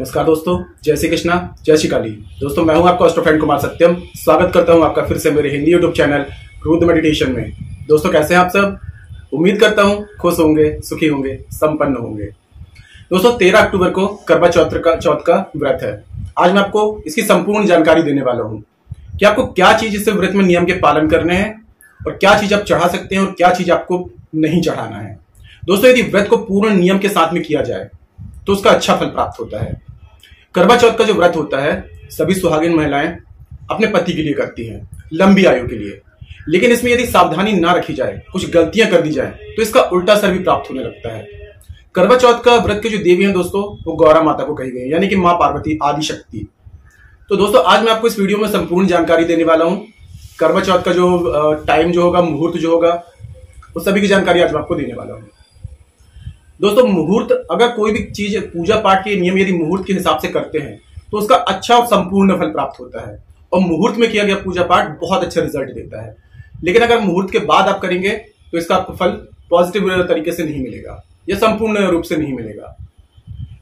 नमस्कार दोस्तों, जय श्री कृष्णा, जय श्री काली। दोस्तों मैं हूं आपका एस्ट्रो फ्रेंड कुमार सत्यम। स्वागत करता हूं आपका फिर से मेरे Hindi YouTube channel Rudra meditation में। दोस्तों कैसे हैं आप सब? उम्मीद करता हूं खुश होंगे, सुखी होंगे, संपन्न होंगे। दोस्तों 13 अक्टूबर को करवा चौथ का व्रत है। आज मैं आपको इसकी संपूर्ण जानकारी देने वाला हूँ कि आपको क्या चीज इस व्रत में नियम के पालन करने हैं और क्या चीज आप चढ़ा सकते हैं और क्या चीज आपको नहीं चढ़ाना है। दोस्तों यदि व्रत को पूर्ण नियम के साथ में किया जाए तो उसका अच्छा फल प्राप्त होता है। करवा चौथ का जो व्रत होता है सभी सुहागिन महिलाएं अपने पति के लिए करती हैं, लंबी आयु के लिए। लेकिन इसमें यदि सावधानी ना रखी जाए, कुछ गलतियां कर दी जाए तो इसका उल्टा असर भी प्राप्त होने लगता है। करवा चौथ का व्रत के जो देवी हैं दोस्तों वो गौरा माता को कही गई, यानी कि मां पार्वती, आदि शक्ति। तो दोस्तों आज मैं आपको इस वीडियो में संपूर्ण जानकारी देने वाला हूं। करवा चौथ का जो टाइम जो होगा, मुहूर्त जो होगा, उस सभी की जानकारी आज मैं आपको देने वाला हूं। दोस्तों मुहूर्त, अगर कोई भी चीज पूजा पाठ के नियम यदि मुहूर्त के हिसाब से करते हैं तो उसका अच्छा और संपूर्ण फल प्राप्त होता है और मुहूर्त में किया गया पूजा पाठ बहुत अच्छा रिजल्ट देता है। लेकिन अगर मुहूर्त के बाद आप करेंगे तो इसका आपको फल पॉजिटिव तरीके से नहीं मिलेगा या संपूर्ण रूप से नहीं मिलेगा।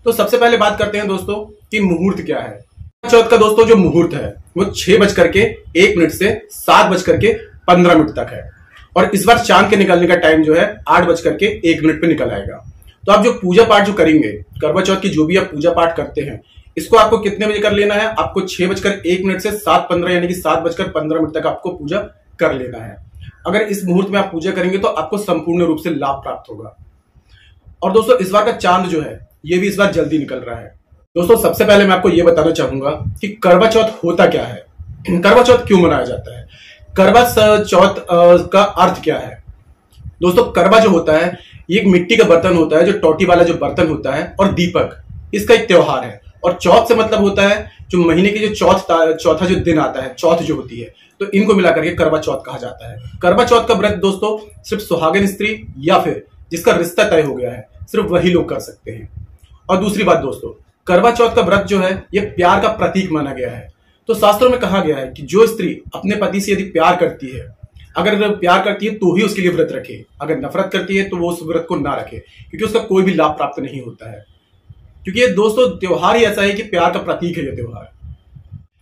तो सबसे पहले बात करते हैं दोस्तों कि मुहूर्त क्या है। चौथ का दोस्तों जो मुहूर्त है वो 6:01 से 7:15 तक है और इस बार चांद के निकलने का टाइम जो है 8:01 पे निकल आएगा। तो आप जो पूजा पाठ जो करेंगे, करवा चौथ की जो भी आप पूजा पाठ करते हैं, इसको आपको कितने बजे कर लेना है? आपको 6:01 से 7:15 यानी कि 7:15 तक आपको पूजा कर लेना है। अगर इस मुहूर्त में आप पूजा करेंगे तो आपको संपूर्ण रूप से लाभ प्राप्त होगा। और दोस्तों इस बार का चांद जो है ये भी इस बार जल्दी निकल रहा है। दोस्तों सबसे पहले मैं आपको ये बताना चाहूंगा कि करवा चौथ होता क्या है, करवा चौथ क्यों मनाया जाता है, करवा चौथ का अर्थ क्या है। दोस्तों करवा जो होता है ये एक मिट्टी का बर्तन होता है, जो टोटी वाला जो बर्तन होता है, और दीपक, इसका एक त्योहार है। और चौथ से मतलब होता है जो महीने की जो चौथा जो दिन आता है, चौथ जो होती है, तो इनको मिलाकर के करवा चौथ कहा जाता है। करवा चौथ का व्रत दोस्तों सिर्फ सुहागिन स्त्री या फिर जिसका रिश्ता तय हो गया है, सिर्फ वही लोग कर सकते हैं। और दूसरी बात दोस्तों, करवा चौथ का व्रत जो है ये प्यार का प्रतीक माना गया है। तो शास्त्रों में कहा गया है कि जो स्त्री अपने पति से यदि प्यार करती है, अगर प्यार करती है तो ही उसके लिए व्रत रखे, अगर नफरत करती है तो वो उस व्रत को ना रखे, क्योंकि उसका कोई भी लाभ प्राप्त नहीं होता है। क्योंकि ये दोस्तों त्योहार ही ऐसा है कि प्यार का प्रतीक है ये त्योहार।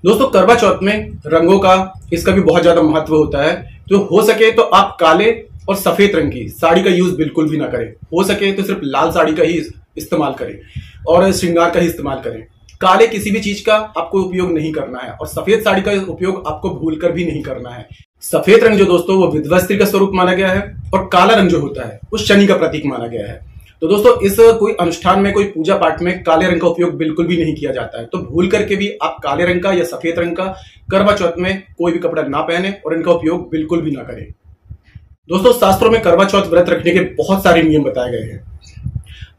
दोस्तों करवा चौथ में रंगों का, इसका भी बहुत ज्यादा महत्व होता है। तो हो सके तो आप काले और सफेद रंग की साड़ी का यूज बिल्कुल भी ना करें। हो सके तो सिर्फ लाल साड़ी का ही इस्तेमाल करें और श्रृंगार का ही इस्तेमाल करें। काले किसी भी चीज का आपको उपयोग नहीं करना है और सफेद साड़ी का उपयोग आपको भूलकर भी नहीं करना है। सफेद रंग जो दोस्तों वो विधवा स्त्री का स्वरूप माना गया है और काला रंग जो होता है वो शनि का प्रतीक माना गया है। तो दोस्तों इस कोई अनुष्ठान में, कोई पूजा पाठ में काले रंग का उपयोग बिल्कुल भी नहीं किया जाता है। तो भूल करके भी आप काले रंग का या सफेद रंग का करवा चौथ में कोई भी कपड़ा ना पहने और इनका उपयोग बिल्कुल भी ना करें। दोस्तों शास्त्रों में करवा चौथ व्रत रखने के बहुत सारे नियम बताए गए हैं।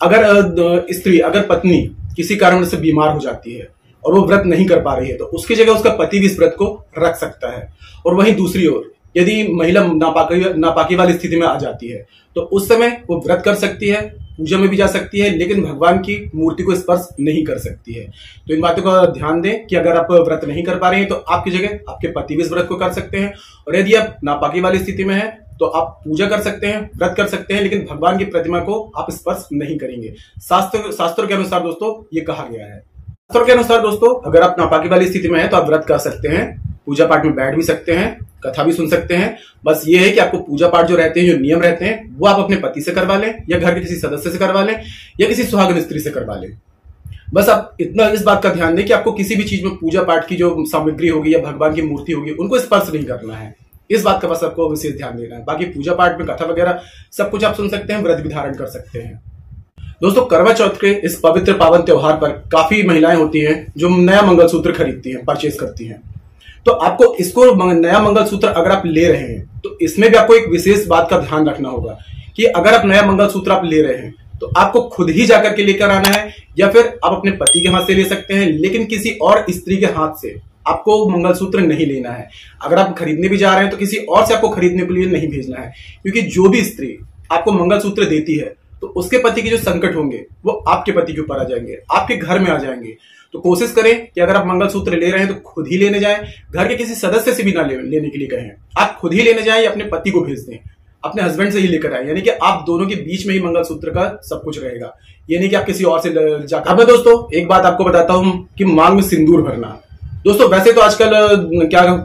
अगर स्त्री, अगर पत्नी किसी कारण से बीमार हो जाती है और वो व्रत नहीं कर पा रही है तो उसकी जगह उसका पति भी इस व्रत को रख सकता है। और वहीं दूसरी ओर यदि महिला नापाकी वाली स्थिति में आ जाती है तो उस समय वो व्रत कर सकती है, पूजा में भी जा सकती है, लेकिन भगवान की मूर्ति को स्पर्श नहीं कर सकती है। तो इन बातों का ध्यान दें कि अगर आप व्रत नहीं कर पा रहे हैं तो आपकी जगह आपके पति भी इस व्रत को कर सकते हैं। और यदि आप नापाकी वाली स्थिति में है तो आप पूजा कर सकते हैं, व्रत कर सकते हैं, लेकिन भगवान की प्रतिमा को आप स्पर्श नहीं करेंगे। शास्त्रों के अनुसार दोस्तों ये कहा गया है। शास्त्रों के अनुसार दोस्तों अगर आप नापाकी वाली स्थिति में है तो आप व्रत कर सकते हैं, पूजा पाठ में बैठ भी सकते हैं, कथा भी सुन सकते हैं। बस ये है कि आपको पूजा पाठ जो रहते हैं, जो नियम रहते हैं, वो आप अपने पति से करवा लें या घर के किसी सदस्य से करवा लें या किसी सुहागिन स्त्री से करवा लें। बस आप इतना इस बात का ध्यान दें कि आपको किसी भी चीज में पूजा पाठ की जो सामग्री होगी या भगवान की मूर्ति होगी उनको स्पर्श नहीं करना है। इस बात का बस आपको विशेष ध्यान देना है। बाकी पूजा पाठ में कथा वगैरह सब कुछ आप सुन सकते हैं, व्रत भी धारण कर सकते हैं। दोस्तों करवा चौथ के इस पवित्र पावन त्योहार पर काफी महिलाएं होती हैं जो नया मंगलसूत्र खरीदती हैं, परचेज करती हैं। तो आपको इसको नया मंगलसूत्र अगर आप ले रहे हैं तो इसमें भी आपको एक विशेष बात का ध्यान रखना होगा कि अगर आप नया मंगलसूत्र आप ले रहे हैं तो आपको खुद ही जाकर के लेकर आना है या फिर आप अपने पति के हाथ से ले सकते हैं, लेकिन किसी और स्त्री के हाथ से आपको मंगलसूत्र नहीं लेना है। अगर आप खरीदने भी जा रहे हैं तो किसी और से आपको खरीदने के लिए नहीं भेजना है, क्योंकि जो भी स्त्री आपको मंगलसूत्र देती है तो उसके पति के जो संकट होंगे वो आपके पति के ऊपर आ जाएंगे, आपके घर में आ जाएंगे। तो कोशिश करें कि अगर आप मंगलसूत्र ले रहे हैं तो खुद ही लेने जाएं, घर के किसी सदस्य से भी ना लेने के लिए कहें, आप खुद ही लेने जाएं या अपने पति को भेज दें। अपने हस्बैंड से ही लेकर आए, यानी कि आप दोनों के बीच में ही मंगलसूत्र का सब कुछ रहेगा, ये नहीं कि आप किसी और से जाकर। अब मैं दोस्तों एक बात आपको बताता हूं कि मांग में सिंदूर भरना। दोस्तों वैसे तो आजकल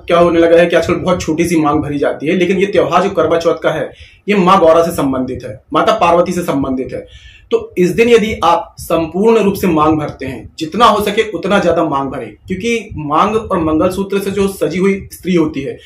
क्या होने लगा है कि आजकल बहुत छोटी सी मांग भरी जाती है, लेकिन ये त्योहार जो करवा चौथ का है ये मां गौरा से संबंधित है, माता पार्वती से संबंधित है। तो इस दिन यदि आप संपूर्ण रूप से मांग भरते हैं, जितना हो सके उतना ज्यादा मांग भरें, क्योंकि मांग और मंगलसूत्र से जो सजी हुई स्त्री होती है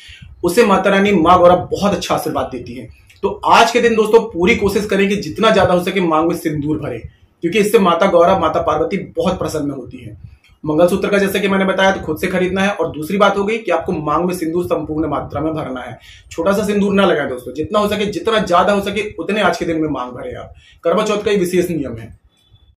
उसे माता रानी मां गौरा बहुत अच्छा आशीर्वाद देती है। तो आज के दिन दोस्तों पूरी कोशिश करें कि जितना ज्यादा हो सके मांग में सिंदूर भरें, क्योंकि इससे माता गौरा, माता पार्वती बहुत प्रसन्न होती है। मंगलसूत्र का जैसे कि मैंने बताया तो खुद से खरीदना है, और दूसरी बात हो गई कि आपको मांग में सिंदूर संपूर्ण मात्रा में भरना है। छोटा सा सिंदूर ना लगाएं दोस्तों, जितना हो सके, जितना ज्यादा हो सके उतने आज के दिन में मांग भरे आप। करवा चौथ का एक विशेष नियम है,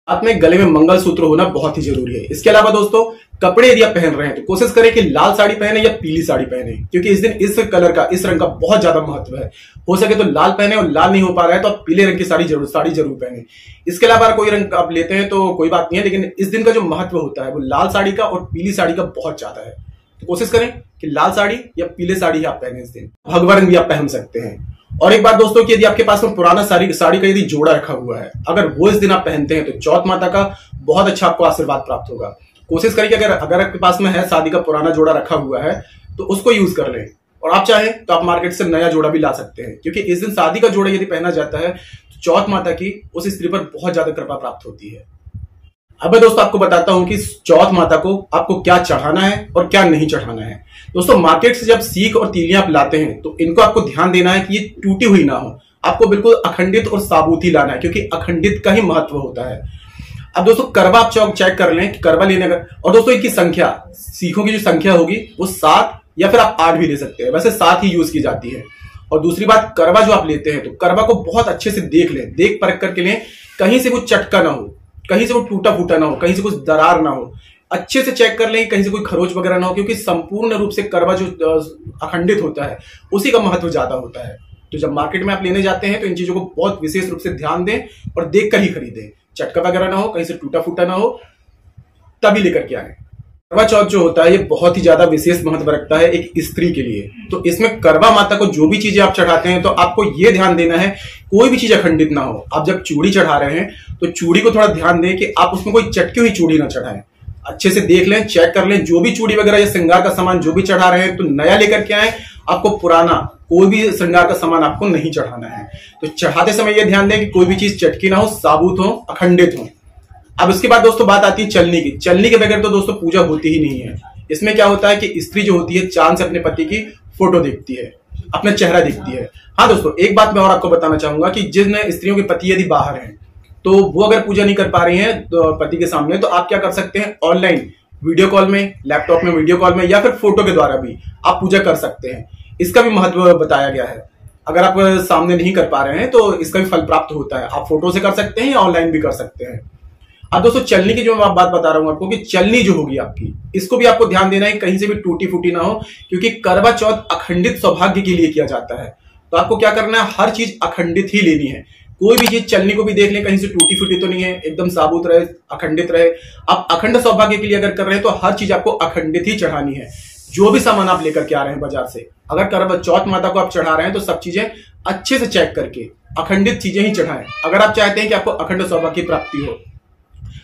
हाथ में गले में मंगलसूत्र होना बहुत ही जरूरी है। इसके अलावा दोस्तों कपड़े यदि आप पहन रहे हैं तो कोशिश करें कि लाल साड़ी पहने या पीली साड़ी पहने, क्योंकि इस दिन इस कलर का, इस रंग का बहुत ज्यादा महत्व है। हो सके तो लाल पहने, और लाल नहीं हो पा रहा है तो आप पीले रंग की साड़ी जरूर पहने। इसके अलावा कोई रंग आप लेते हैं तो कोई बात नहीं है, लेकिन इस दिन का जो महत्व होता है वो लाल साड़ी का और पीली साड़ी का बहुत ज्यादा है। तो कोशिश करें कि लाल साड़ी या पीले साड़ी आप पहने इस दिन। भगवा रंग भी आप पहन सकते हैं। और एक बात दोस्तों कि यदि आपके पास में पुराना साड़ी का यदि जोड़ा रखा हुआ है, अगर वो इस दिन आप पहनते हैं तो चौथ माता का बहुत अच्छा आपको आशीर्वाद प्राप्त होगा। कोशिश करिए कि अगर आपके पास में है शादी का पुराना जोड़ा रखा हुआ है तो उसको यूज कर लें, और आप चाहें तो आप मार्केट से नया जोड़ा भी ला सकते हैं, क्योंकि इस दिन शादी का जोड़ा यदि पहना जाता है तो चौथ माता की उस स्त्री पर बहुत ज्यादा कृपा प्राप्त होती है। अब मैं दोस्तों आपको बताता हूं कि चौथ माता को आपको क्या चढ़ाना है और क्या नहीं चढ़ाना है। दोस्तों मार्केट से जब सीख और तीलियां आप लाते हैं तो इनको आपको ध्यान देना है कि ये टूटी हुई ना हो, आपको बिल्कुल अखंडित और साबूत ही लाना है, क्योंकि अखंडित का ही महत्व होता है। अब दोस्तों करवा आप चेक कर लें कि करवा लेने का, और दोस्तों इनकी संख्या, सीखों की जो संख्या होगी वो 7 या फिर आप 8 भी ले सकते हैं, वैसे 7 ही यूज की जाती है। और दूसरी बात, करवा जो आप लेते हैं तो करवा को बहुत अच्छे से देख लें, देख परख करके लें, कहीं से वो चटका ना हो, कहीं से वो टूटा फूटा ना हो, कहीं से कुछ दरार ना हो। अच्छे से चेक कर लें कहीं से कोई खरोच वगैरह ना हो, क्योंकि संपूर्ण रूप से करवा जो अखंडित होता है उसी का महत्व ज्यादा होता है। तो जब मार्केट में आप लेने जाते हैं तो इन चीजों को बहुत विशेष रूप से ध्यान दें और देख कर ही खरीदें, चटका वगैरह ना हो, कहीं से टूटा फूटा ना हो, तभी लेकर के आए। करवा चौथ जो होता है ये बहुत ही ज्यादा विशेष महत्व रखता है एक स्त्री के लिए। तो इसमें करवा माता को जो भी चीजें आप चढ़ाते हैं तो आपको ये ध्यान देना है कोई भी चीज अखंडित ना हो। आप जब चूड़ी चढ़ा रहे हैं तो चूड़ी को थोड़ा ध्यान दें कि आप उसमें कोई चटकी हुई चूड़ी ना चढ़ाएं। अच्छे से देख लें, चेक कर लें, जो भी चूड़ी वगैरह या श्रृंगार का सामान जो भी चढ़ा रहे हैं तो नया लेकर के आए। आपको पुराना कोई भी श्रृंगार का सामान आपको नहीं चढ़ाना है। तो चढ़ाते समय यह ध्यान दें कि कोई भी चीज चटकी ना हो, साबुत हो, अखंडित हो। अब इसके बाद दोस्तों बात आती है चलनी की। चलनी के बगैर तो दोस्तों पूजा होती ही नहीं है। इसमें क्या होता है कि स्त्री जो होती है चांद से अपने पति की फोटो देखती है, अपना चेहरा देखती है। हाँ दोस्तों, एक बात मैं और आपको बताना चाहूंगा कि जिन स्त्रियों के पति यदि बाहर हैं तो वो अगर पूजा नहीं कर पा रही हैं तो पति के सामने, तो आप क्या कर सकते हैं, ऑनलाइन वीडियो कॉल में, लैपटॉप में वीडियो कॉल में या फिर फोटो के द्वारा भी आप पूजा कर सकते हैं। इसका भी महत्व बताया गया है। अगर आप सामने नहीं कर पा रहे हैं तो इसका भी फल प्राप्त होता है। आप फोटो से कर सकते हैं या ऑनलाइन भी कर सकते हैं। अब दोस्तों चलनी की जो मैं बात बता रहा हूं आपको कि चलनी जो होगी आपकी, इसको भी आपको ध्यान देना है कहीं से भी टूटी फूटी ना हो, क्योंकि करवा चौथ अखंडित सौभाग्य के लिए किया जाता है। तो आपको क्या करना है, हर चीज अखंडित ही लेनी है। कोई भी चीज, चलनी को भी देख लें कहीं से टूटी फूटी तो नहीं है, एकदम साबुत रहे, अखंडित रहे। आप अखंड सौभाग्य के लिए अगर कर रहे हैं तो हर चीज आपको अखंडित ही चढ़ानी है। जो भी सामान आप लेकर के आ रहे हैं बाजार से, अगर करवा चौथ माता को आप चढ़ा रहे हैं तो सब चीजें अच्छे से चेक करके अखंडित चीजें ही चढ़ाएं, अगर आप चाहते हैं कि आपको अखंड सौभाग्य की प्राप्ति हो।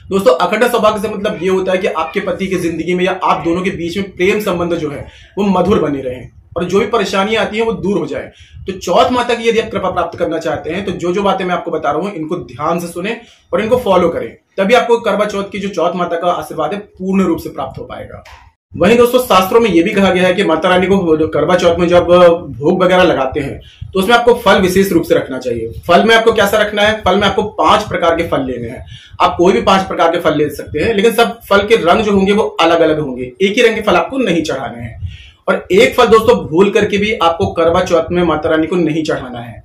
दोस्तों अखंड सौभाग्य से मतलब ये होता है कि आपके पति की जिंदगी में या आप दोनों के बीच में प्रेम संबंध जो है वो मधुर बने रहे और जो भी परेशानियां आती हैं वो दूर हो जाए। तो चौथ माता की यदि आप कृपा प्राप्त करना चाहते हैं तो जो जो बातें मैं आपको बता रहा हूं इनको ध्यान से सुने और इनको फॉलो करें, तभी आपको करवा चौथ की जो चौथ माता का आशीर्वाद है पूर्ण रूप से प्राप्त हो पाएगा। वहीं दोस्तों शास्त्रों में यह भी कहा गया है कि माता रानी को करवा चौथ में जब भोग वगैरह लगाते हैं तो उसमें आपको फल विशेष रूप से रखना चाहिए। फल में आपको कैसा रखना है, फल में आपको 5 प्रकार के फल लेने हैं। आप कोई भी 5 प्रकार के फल ले सकते हैं, लेकिन सब फल के रंग जो होंगे वो अलग अलग होंगे, एक ही रंग के फल आपको नहीं चढ़ाने हैं। और एक फल दोस्तों भूल करके भी आपको करवा चौथ में माता रानी को नहीं चढ़ाना है,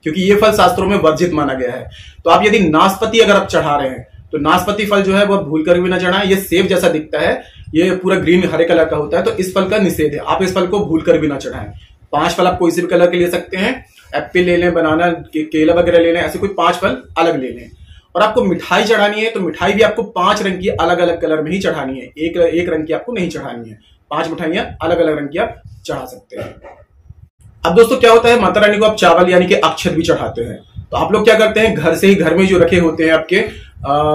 क्योंकि ये फल शास्त्रों में वर्जित माना गया है। तो आप यदि नाशपाती अगर आप चढ़ा रहे हैं तो नाशपाती फल जो है वो भूल कर भी ना चढ़ाएं। ये सेब जैसा दिखता है, ये पूरा ग्रीन हरे कलर का होता है, तो इस फल का निषेध है। आप इस फल को भूल कर भी ना चढ़ाएं। 5 फल आप कोई से भी कलर के ले सकते हैं, एप्पल ले लें, बनाना, केला वगैरह ले लें, ऐसे कोई 5 फल अलग ले लें। और आपको मिठाई चढ़ानी है तो मिठाई भी आपको 5 रंग की अलग अलग कलर में ही चढ़ानी है, एक रंग की आपको नहीं चढ़ानी है। 5 मिठाइयां अलग अलग रंग की आप चढ़ा सकते हैं। अब दोस्तों क्या होता है, माता रानी को आप चावल यानी कि अक्षत भी चढ़ाते हैं। तो आप लोग क्या करते हैं, घर से ही घर में जो रखे होते हैं आपके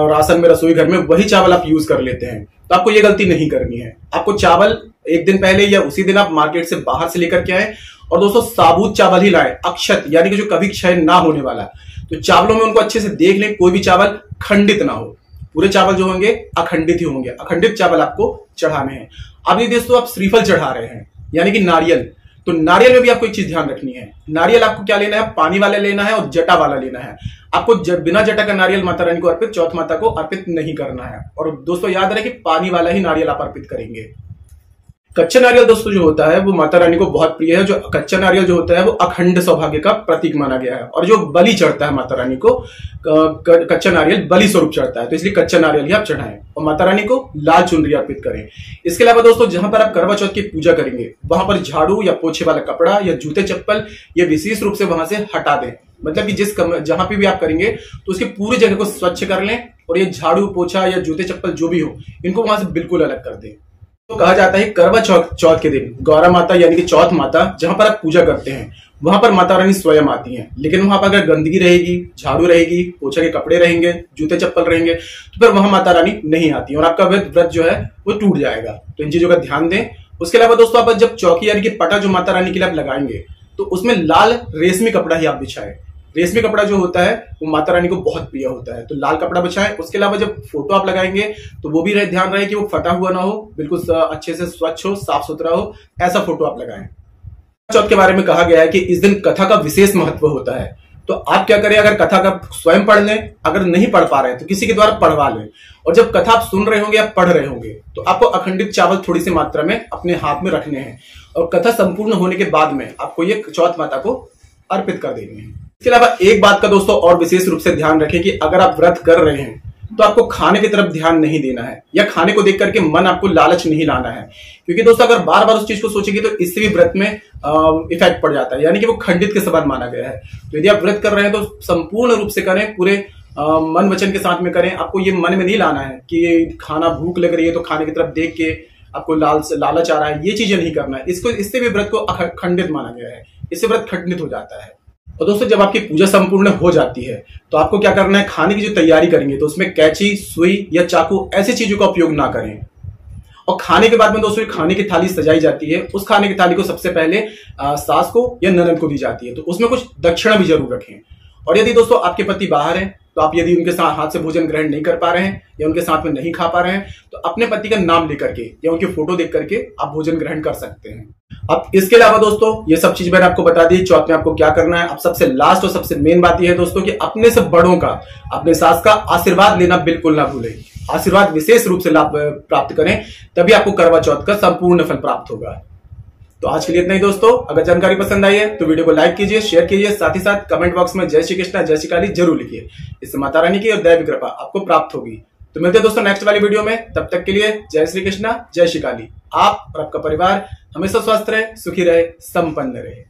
राशन में, रसोई घर में, वही चावल आप यूज कर लेते हैं। तो आपको ये गलती नहीं करनी है। आपको चावल एक दिन पहले या उसी दिन आप मार्केट से बाहर से लेकर के आए, और दोस्तों साबुत चावल ही लाए, अक्षत यानी कि जो कभी क्षय ना होने वाला। तो चावलों में उनको अच्छे से देख लें, कोई भी चावल खंडित ना हो। पूरे चावल जो होंगे अखंडित ही होंगे, अखंडित चावल आपको चढ़ाने हैं। अब ये दोस्तों आप श्रीफल चढ़ा रहे हैं यानी कि नारियल, तो नारियल में भी आपको एक चीज ध्यान रखनी है। नारियल आपको क्या लेना है, पानी वाला लेना है और जटा वाला लेना है। आपको बिना जटा का नारियल माता रानी को अर्पित, चौथ माता को अर्पित नहीं करना है। और दोस्तों याद रहे कि पानी वाला ही नारियल आप अर्पित करेंगे। कच्चा नारियल दोस्तों जो होता है वो माता रानी को बहुत प्रिय है। जो कच्चा नारियल जो होता है वो अखंड सौभाग्य का प्रतीक माना गया है। और जो बलि चढ़ता है माता रानी को, कच्चा नारियल बलि स्वरूप चढ़ता है, तो इसलिए कच्चा नारियल ही आप चढ़ाएं और माता रानी को लाल चुनरी अर्पित करें। इसके अलावा दोस्तों जहां पर आप करवा चौथ की पूजा करेंगे, वहां पर झाड़ू या पोछे वाला कपड़ा या जूते चप्पल ये विशेष रूप से वहां से हटा दें। मतलब कि जहां पे भी आप करेंगे तो उसकी पूरी जगह को स्वच्छ कर लें, और ये झाड़ू पोछा या जूते चप्पल जो भी हो, इनको वहां से बिल्कुल अलग कर दें। तो कहा जाता है करवा चौथ के दिन गौरा माता यानी कि चौथ माता जहां पर आप पूजा करते हैं, वहां पर माता रानी स्वयं आती हैं। लेकिन वहां पर अगर गंदगी रहेगी, झाड़ू रहेगी, पोछा के कपड़े रहेंगे, जूते चप्पल रहेंगे, तो फिर वहां माता रानी नहीं आती और आपका व्रत जो है वो टूट जाएगा। तो इन चीजों का ध्यान दें। उसके अलावा दोस्तों आप जब चौकी यानी कि पटा जो माता रानी के लिए आप लगाएंगे, तो उसमें लाल रेशमी कपड़ा ही आप बिछाएं। रेशमी कपड़ा जो होता है वो माता रानी को बहुत प्रिय होता है, तो लाल कपड़ा बिछाएं। उसके अलावा जब फोटो आप लगाएंगे तो वो भी ध्यान रहे कि वो फटा हुआ ना हो, बिल्कुल अच्छे से स्वच्छ हो, साफ सुथरा हो, ऐसा फोटो आप लगाएं। चौथ के बारे में कहा गया है कि इस दिन कथा का विशेष महत्व होता है। तो आप क्या करें, अगर कथा का स्वयं पढ़ लें, अगर नहीं पढ़ पा रहे हैं तो किसी के द्वारा पढ़वा लें। और जब कथा आप सुन रहे होंगे या पढ़ रहे होंगे तो आपको अखंडित चावल थोड़ी सी मात्रा में अपने हाथ में रखने हैं, और कथा संपूर्ण होने के बाद में आपको ये चौथ माता को अर्पित कर देनी है। इसके अलावा एक बात का दोस्तों और विशेष रूप से ध्यान रखें कि अगर आप व्रत कर रहे हैं तो आपको खाने की तरफ ध्यान नहीं देना है, या खाने को देख करके मन आपको लालच नहीं लाना है। क्योंकि दोस्तों अगर बार बार उस चीज को सोचेंगे तो इससे भी व्रत में इफेक्ट पड़ जाता है, यानी कि वो खंडित के समान माना गया है। तो यदि आप व्रत कर रहे हैं तो संपूर्ण रूप से करें, पूरे मन वचन के साथ में करें। आपको ये मन में नहीं लाना है कि ये खाना भूख लग रही है तो खाने की तरफ देख के आपको लालच आ रहा है, ये चीजें नहीं करना है। इससे भी व्रत को खंडित माना गया है, इससे व्रत खंडित हो जाता है। और दोस्तों जब आपकी पूजा संपूर्ण हो जाती है तो आपको क्या करना है, खाने की जो तैयारी करेंगे तो उसमें कैंची, सुई या चाकू ऐसी चीजों का उपयोग ना करें। और खाने के बाद में दोस्तों खाने की थाली सजाई जाती है, उस खाने की थाली को सबसे पहले सास को या ननद को दी जाती है, तो उसमें कुछ दक्षिणा भी जरूर रखें। और यदि दोस्तों आपके पति बाहर हैं तो आप यदि उनके साथ हाथ से भोजन ग्रहण नहीं कर पा रहे हैं या उनके साथ में नहीं खा पा रहे हैं तो अपने पति का नाम लेकर के या उनकी फोटो देख करके आप भोजन ग्रहण कर सकते हैं। अब इसके अलावा दोस्तों ये सब चीज मैंने आपको बता दी चौथ में आपको क्या करना है। अब सबसे लास्ट और सबसे मेन बात यह है दोस्तों कि अपने से बड़ों का, अपने सास का आशीर्वाद लेना बिल्कुल ना भूलें। आशीर्वाद विशेष रूप से लाभ प्राप्त करें, तभी आपको करवा चौथ का संपूर्ण फल प्राप्त होगा। तो आज के लिए इतना ही दोस्तों। अगर जानकारी पसंद आई है तो वीडियो को लाइक कीजिए, शेयर कीजिए, साथ ही साथ कमेंट बॉक्स में जय श्री कृष्णा, जय श्री काली जरूर लिखिए। इससे माता रानी की और दैवी कृपा आपको प्राप्त होगी। तो मिलते हैं दोस्तों नेक्स्ट वाली वीडियो में, तब तक के लिए जय श्री कृष्णा, जय श्री काली। आप और आपका परिवार हमेशा स्वस्थ रहे, सुखी रहे, संपन्न रहे।